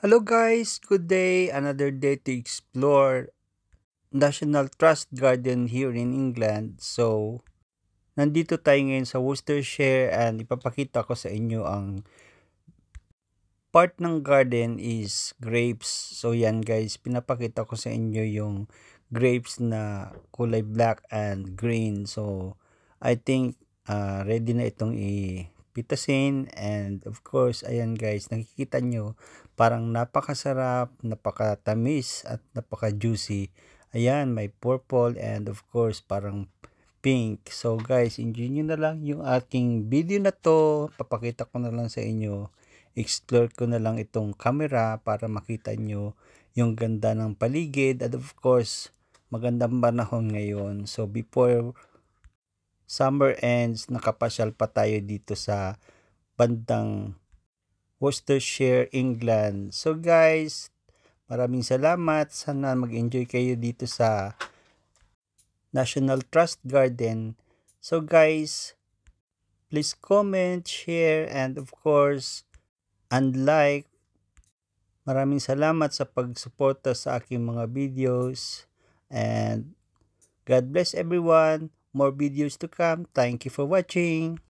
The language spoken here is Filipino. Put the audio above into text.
Hello guys, good day. Another day to explore National Trust Garden here in England. So, nandito tayo ngayon sa Worcestershire and ipapakita ko sa inyo ang part ng garden is grapes. So, yan guys, pinapakita ko sa inyo yung grapes na kulay black and green. So, I think ready na itong ipitasin and of course, ayan guys, nakikita nyo parang napakasarap, napakatamis at napaka-juicy. Ayan, may purple and of course parang pink. So guys, enjoy nyo na lang yung aking video na to. Papakita ko na lang sa inyo. Explore ko na lang itong camera para makita nyo yung ganda ng paligid at of course, magandang panahon ngayon. So before summer ends, nakapasyal pa tayo dito sa bandang Worcestershire, England. So guys, maraming salamat. Sana mag-enjoy kayo dito sa National Trust Garden. So guys, please comment, share, and of course, and like. Maraming salamat sa pagsuporta sa aking mga videos. And God bless everyone. More videos to come. Thank you for watching.